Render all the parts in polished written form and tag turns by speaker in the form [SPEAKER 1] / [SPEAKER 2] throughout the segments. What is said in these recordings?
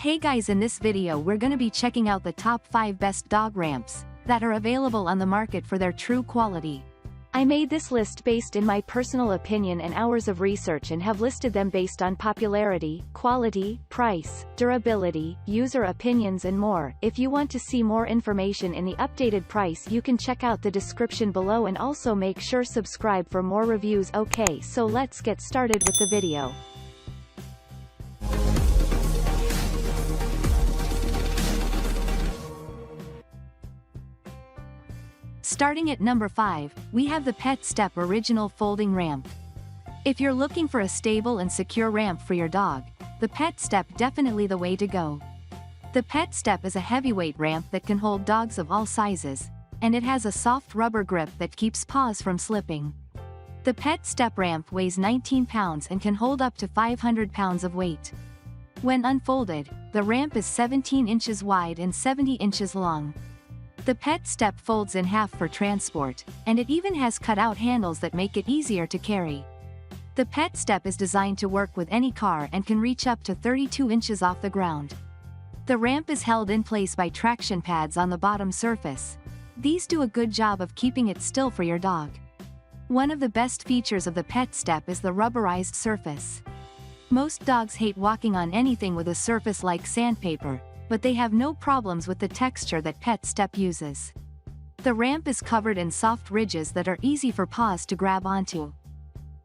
[SPEAKER 1] Hey guys, in this video we're gonna be checking out the top 5 best dog ramps that are available on the market for their true quality. I made this list based in my personal opinion and hours of research and have listed them based on popularity, quality, price, durability, user opinions and more. If you want to see more information in the updated price, you can check out the description below and also make sure subscribe for more reviews. Okay, so let's get started with the video. Starting at number 5, we have the PetSafe Original Folding Ramp. If you're looking for a stable and secure ramp for your dog, the PetSafe definitely the way to go. The PetSafe is a heavyweight ramp that can hold dogs of all sizes, and it has a soft rubber grip that keeps paws from slipping. The PetSafe ramp weighs 19 pounds and can hold up to 500 pounds of weight. When unfolded, the ramp is 17 inches wide and 70 inches long. The PetSafe folds in half for transport, and it even has cut-out handles that make it easier to carry. The PetSafe is designed to work with any car and can reach up to 32 inches off the ground. The ramp is held in place by traction pads on the bottom surface. These do a good job of keeping it still for your dog. One of the best features of the PetSafe is the rubberized surface. Most dogs hate walking on anything with a surface like sandpaper, but they have no problems with the texture that PetSafe uses. The ramp is covered in soft ridges that are easy for paws to grab onto.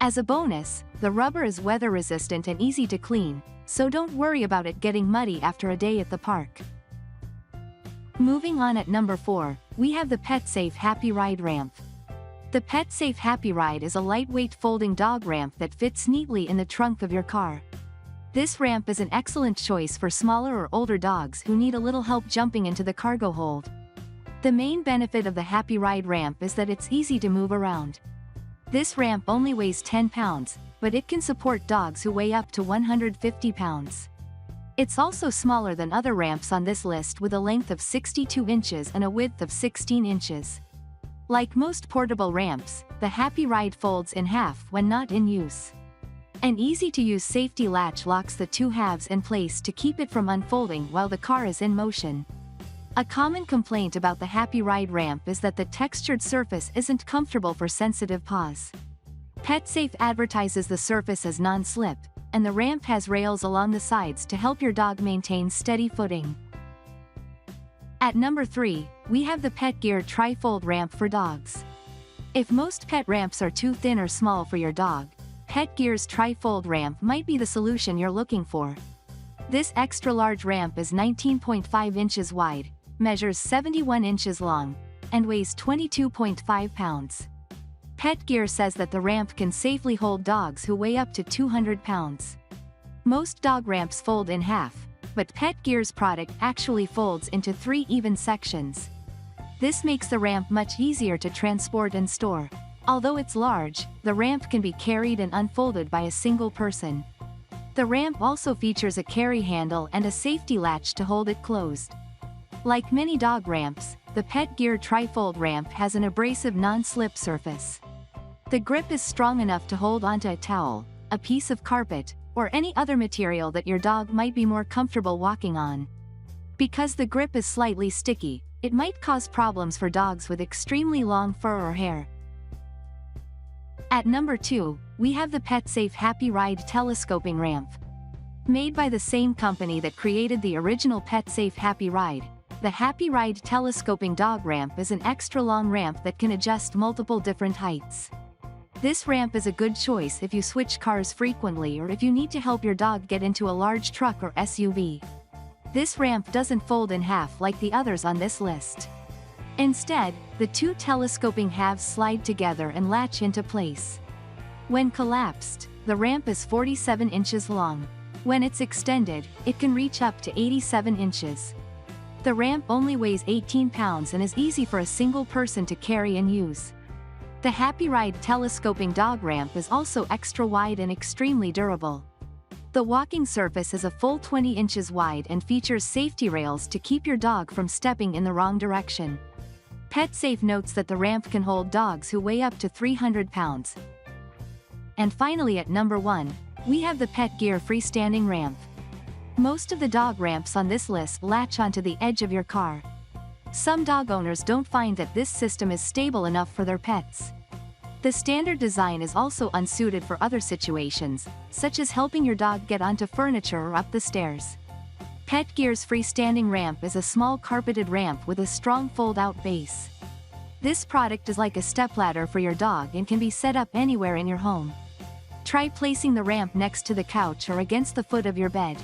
[SPEAKER 1] As a bonus, the rubber is weather resistant and easy to clean, so don't worry about it getting muddy after a day at the park. Moving on, at number 4, we have the PetSafe Happy Ride Ramp. The PetSafe Happy Ride is a lightweight folding dog ramp that fits neatly in the trunk of your car. This ramp is an excellent choice for smaller or older dogs who need a little help jumping into the cargo hold. The main benefit of the Happy Ride ramp is that it's easy to move around. This ramp only weighs 10 pounds, but it can support dogs who weigh up to 150 pounds. It's also smaller than other ramps on this list, with a length of 62 inches and a width of 16 inches. Like most portable ramps, the Happy Ride folds in half when not in use. An easy-to-use safety latch locks the two halves in place to keep it from unfolding while the car is in motion. A common complaint about the Happy Ride ramp is that the textured surface isn't comfortable for sensitive paws. PetSafe advertises the surface as non-slip, and the ramp has rails along the sides to help your dog maintain steady footing. At number 3, we have the PetGear Tri-Fold Ramp for dogs. If most pet ramps are too thin or small for your dog, PetGear's Tri-Fold ramp might be the solution you're looking for. This extra-large ramp is 19.5 inches wide, measures 71 inches long, and weighs 22.5 pounds. PetGear says that the ramp can safely hold dogs who weigh up to 200 pounds. Most dog ramps fold in half, but PetGear's product actually folds into 3 even sections. This makes the ramp much easier to transport and store. Although it's large, the ramp can be carried and unfolded by a single person. The ramp also features a carry handle and a safety latch to hold it closed. Like many dog ramps, the PetGear Tri-Fold ramp has an abrasive non-slip surface. The grip is strong enough to hold onto a towel, a piece of carpet, or any other material that your dog might be more comfortable walking on. Because the grip is slightly sticky, it might cause problems for dogs with extremely long fur or hair. At number 2, we have the PetSafe Happy Ride Telescoping Ramp. Made by the same company that created the original PetSafe Happy Ride, the Happy Ride Telescoping Dog Ramp is an extra-long ramp that can adjust multiple different heights. This ramp is a good choice if you switch cars frequently or if you need to help your dog get into a large truck or SUV. This ramp doesn't fold in half like the others on this list. Instead, the two telescoping halves slide together and latch into place. When collapsed, the ramp is 47 inches long. When it's extended, it can reach up to 87 inches. The ramp only weighs 18 pounds and is easy for a single person to carry and use. The Happy Ride Telescoping Dog Ramp is also extra wide and extremely durable. The walking surface is a full 20 inches wide and features safety rails to keep your dog from stepping in the wrong direction. PetSafe notes that the ramp can hold dogs who weigh up to 300 pounds. And finally, at number 1, we have the PetGear Freestanding Ramp. Most of the dog ramps on this list latch onto the edge of your car. Some dog owners don't find that this system is stable enough for their pets. The standard design is also unsuited for other situations, such as helping your dog get onto furniture or up the stairs. PetGear's freestanding ramp is a small carpeted ramp with a strong fold-out base. This product is like a stepladder for your dog and can be set up anywhere in your home. Try placing the ramp next to the couch or against the foot of your bed.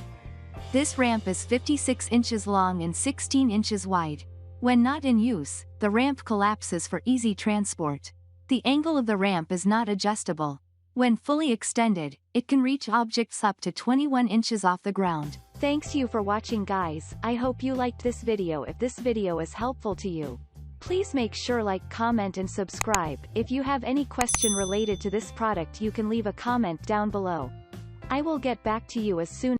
[SPEAKER 1] This ramp is 56 inches long and 16 inches wide. When not in use, the ramp collapses for easy transport. The angle of the ramp is not adjustable. When fully extended, it can reach objects up to 21 inches off the ground. Thanks you for watching, guys. I hope you liked this video. If this video is helpful to you, please make sure like, comment and subscribe. If you have any question related to this product, you can leave a comment down below. I will get back to you as soon